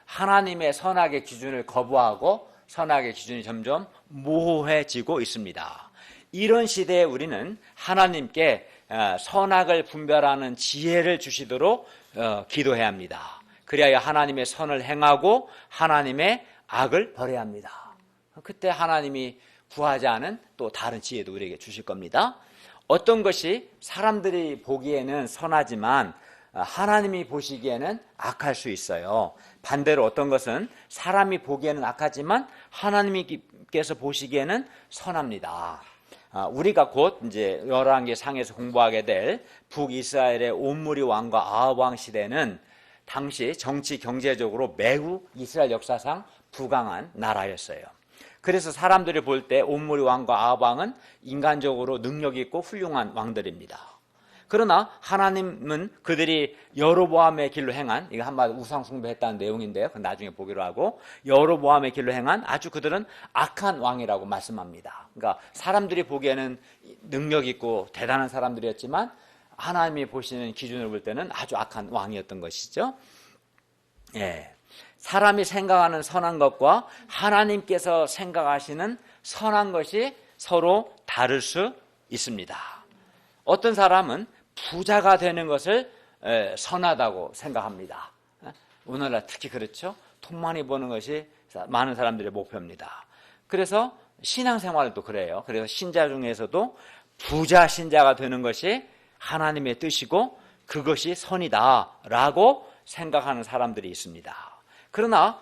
하나님의 선악의 기준을 거부하고 선악의 기준이 점점 모호해지고 있습니다. 이런 시대에 우리는 하나님께 선악을 분별하는 지혜를 주시도록 기도해야 합니다. 그리하여 하나님의 선을 행하고 하나님의 악을 버려야 합니다. 그때 하나님이 구하지 않은 또 다른 지혜도 우리에게 주실 겁니다. 어떤 것이 사람들이 보기에는 선하지만 하나님이 보시기에는 악할 수 있어요. 반대로 어떤 것은 사람이 보기에는 악하지만 하나님께서 보시기에는 선합니다. 우리가 곧 이제 열왕기 상에서 공부하게 될 북이스라엘의 옴므리 왕과 아합 왕 시대는 당시 정치 경제적으로 매우 이스라엘 역사상 부강한 나라였어요. 그래서 사람들이 볼 때 옴므리 왕과 아합 왕은 인간적으로 능력 있고 훌륭한 왕들입니다. 그러나 하나님은 그들이 여로보암의 길로 행한, 이거 한마디 우상 숭배했다는 내용인데요. 그건 나중에 보기로 하고, 여로보암의 길로 행한 아주 그들은 악한 왕이라고 말씀합니다. 그러니까 사람들이 보기에는 능력 있고 대단한 사람들이었지만 하나님이 보시는 기준을 볼 때는 아주 악한 왕이었던 것이죠. 예. 사람이 생각하는 선한 것과 하나님께서 생각하시는 선한 것이 서로 다를 수 있습니다. 어떤 사람은 부자가 되는 것을 선하다고 생각합니다. 오늘날 특히 그렇죠. 돈 많이 버는 것이 많은 사람들의 목표입니다. 그래서 신앙생활도 그래요. 그래서 신자 중에서도 부자 신자가 되는 것이 하나님의 뜻이고 그것이 선이다라고 생각하는 사람들이 있습니다. 그러나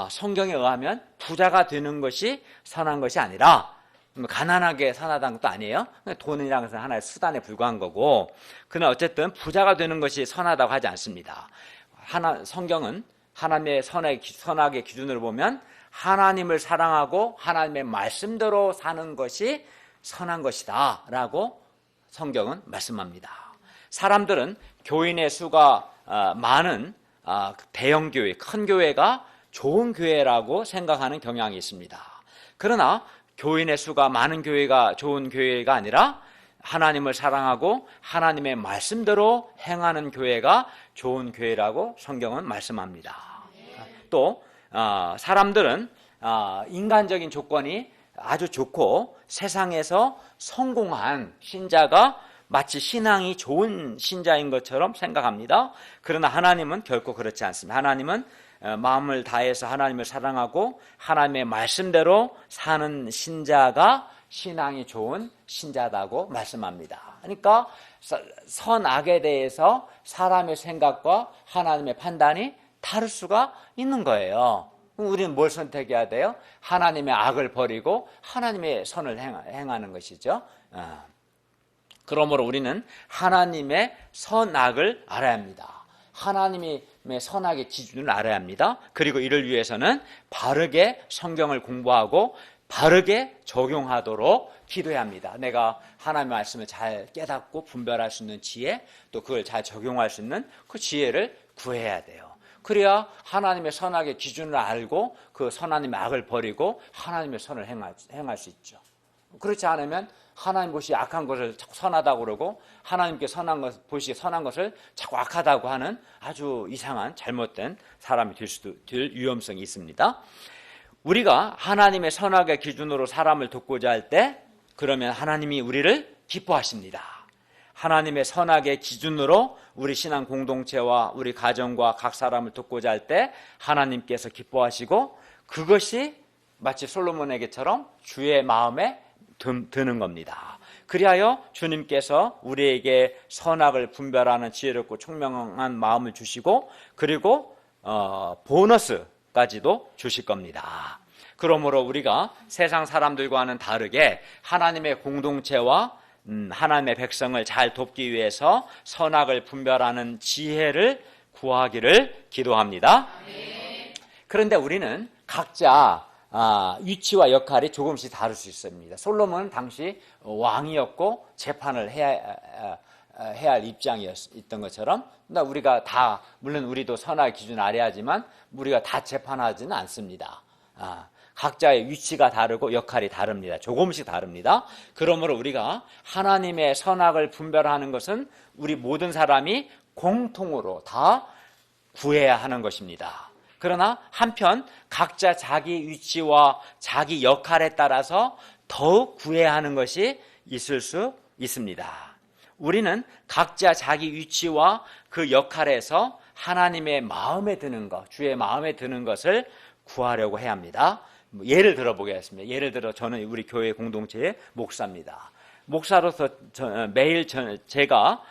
성경에 의하면 부자가 되는 것이 선한 것이 아니라 가난하게 선하다는 것도 아니에요. 돈이라는 것은 하나의 수단에 불과한 거고, 그러나 어쨌든 부자가 되는 것이 선하다고 하지 않습니다. 성경은 하나님의 선악의 기준으로 보면 하나님을 사랑하고 하나님의 말씀대로 사는 것이 선한 것이다 라고 성경은 말씀합니다. 사람들은 교인의 수가 많은 대형 교회, 큰 교회가 좋은 교회라고 생각하는 경향이 있습니다. 그러나 교인의 수가 많은 교회가 좋은 교회가 아니라 하나님을 사랑하고 하나님의 말씀대로 행하는 교회가 좋은 교회라고 성경은 말씀합니다. 또 사람들은 인간적인 조건이 아주 좋고 세상에서 성공한 신자가 마치 신앙이 좋은 신자인 것처럼 생각합니다. 그러나 하나님은 결코 그렇지 않습니다. 하나님은 마음을 다해서 하나님을 사랑하고 하나님의 말씀대로 사는 신자가 신앙이 좋은 신자다고 말씀합니다. 그러니까 선악에 대해서 사람의 생각과 하나님의 판단이 다를 수가 있는 거예요. 우리는 뭘 선택해야 돼요? 하나님의 악을 버리고 하나님의 선을 행하는 것이죠. 그러므로 우리는 하나님의 선악을 알아야 합니다. 하나님의 선악의 기준을 알아야 합니다. 그리고 이를 위해서는 바르게 성경을 공부하고 바르게 적용하도록 기도해야 합니다. 내가 하나님의 말씀을 잘 깨닫고 분별할 수 있는 지혜, 또 그걸 잘 적용할 수 있는 그 지혜를 구해야 돼요. 그래야 하나님의 선악의 기준을 알고 그 하나님의 악을 버리고 하나님의 선을 행할 수 있죠. 그렇지 않으면 하나님 보시기에 악한 것을 자꾸 선하다고 그러고 하나님께 보시기에 선한 것을 자꾸 악하다고 하는 아주 이상한 잘못된 사람이 될 위험성이 있습니다. 우리가 하나님의 선악의 기준으로 사람을 돕고자 할 때 그러면 하나님이 우리를 기뻐하십니다. 하나님의 선악의 기준으로 우리 신앙 공동체와 우리 가정과 각 사람을 돕고자 할 때 하나님께서 기뻐하시고 그것이 마치 솔로몬에게처럼 주의 마음에 드는 겁니다. 그리하여 주님께서 우리에게 선악을 분별하는 지혜롭고 총명한 마음을 주시고 그리고 보너스까지도 주실 겁니다. 그러므로 우리가 세상 사람들과는 다르게 하나님의 공동체와 하나님의 백성을 잘 돕기 위해서 선악을 분별하는 지혜를 구하기를 기도합니다. 그런데 우리는 각자 위치와 역할이 조금씩 다를 수 있습니다. 솔로몬은 당시 왕이었고 재판을 해야 할 입장이었던 것처럼 우리가 다 물론 우리도 선악의 기준을 알아야 하지만 우리가 다 재판하지는 않습니다. 각자의 위치가 다르고 역할이 다릅니다. 조금씩 다릅니다. 그러므로 우리가 하나님의 선악을 분별하는 것은 우리 모든 사람이 공통으로 다 구해야 하는 것입니다. 그러나 한편 각자 자기 위치와 자기 역할에 따라서 더욱 구해야 하는 것이 있을 수 있습니다. 우리는 각자 자기 위치와 그 역할에서 하나님의 마음에 드는 것, 주의 마음에 드는 것을 구하려고 해야 합니다. 예를 들어 보겠습니다. 예를 들어 저는 우리 교회 공동체의 목사입니다. 목사로서 매일 제가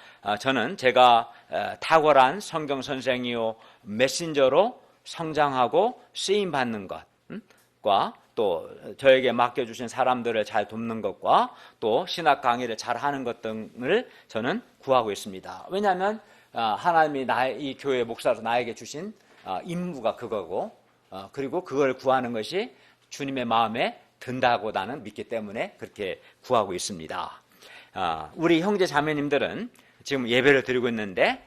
탁월한 성경 선생이요 메신저로 성장하고 쓰임 받는 것과 또 저에게 맡겨주신 사람들을 잘 돕는 것과 또 신학 강의를 잘 하는 것 등을 저는 구하고 있습니다. 왜냐하면 하나님이 이 교회 목사로 나에게 주신 임무가 그거고 그리고 그걸 구하는 것이 주님의 마음에 든다고 나는 믿기 때문에 그렇게 구하고 있습니다. 우리 형제 자매님들은 지금 예배를 드리고 있는데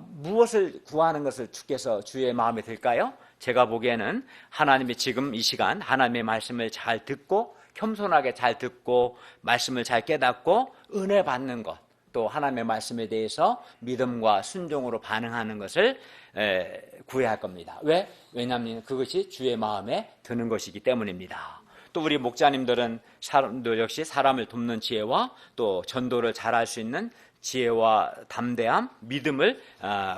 무엇을 구하는 것을 주께서 주의 마음에 들까요? 제가 보기에는 하나님이 지금 이 시간 하나님의 말씀을 잘 듣고 겸손하게 잘 듣고 말씀을 잘 깨닫고 은혜 받는 것, 또 하나님의 말씀에 대해서 믿음과 순종으로 반응하는 것을 구해야 할 겁니다. 왜? 왜냐하면 그것이 주의 마음에 드는 것이기 때문입니다. 또 우리 목자님들은 사람들 역시 사람을 돕는 지혜와 또 전도를 잘할 수 있는 지혜와 담대함, 믿음을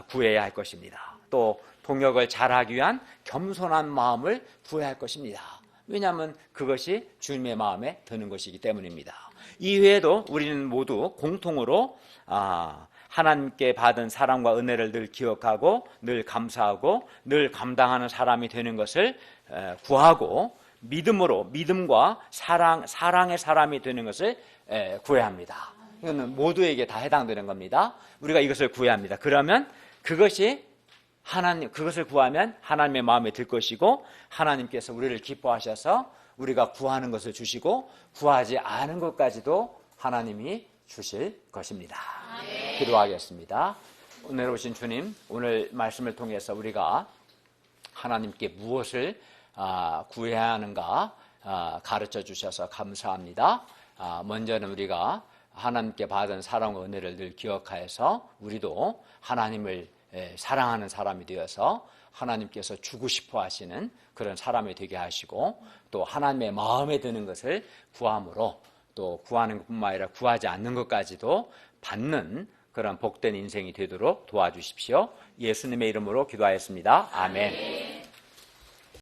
구해야 할 것입니다. 또 동역을 잘하기 위한 겸손한 마음을 구해야 할 것입니다. 왜냐하면 그것이 주님의 마음에 드는 것이기 때문입니다. 이외에도 우리는 모두 공통으로 하나님께 받은 사랑과 은혜를 늘 기억하고 늘 감사하고 늘 감당하는 사람이 되는 것을 구하고 믿음과 사랑의 사람이 되는 것을 구해야 합니다. 이거는 모두에게 다 해당되는 겁니다. 우리가 이것을 구해야 합니다. 그러면 그것을 구하면 하나님의 마음에 들 것이고 하나님께서 우리를 기뻐하셔서 우리가 구하는 것을 주시고 구하지 않은 것까지도 하나님이 주실 것입니다. 기도하겠습니다. 오늘 오신 주님, 오늘 말씀을 통해서 우리가 하나님께 무엇을 구해야 하는가 가르쳐 주셔서 감사합니다. 먼저는 우리가 하나님께 받은 사랑과 은혜를 늘 기억하여서 우리도 하나님을 사랑하는 사람이 되어서 하나님께서 주고 싶어 하시는 그런 사람이 되게 하시고 또 하나님의 마음에 드는 것을 구함으로 또 구하는 것뿐만 아니라 구하지 않는 것까지도 받는 그런 복된 인생이 되도록 도와주십시오. 예수님의 이름으로 기도하였습니다. 아멘.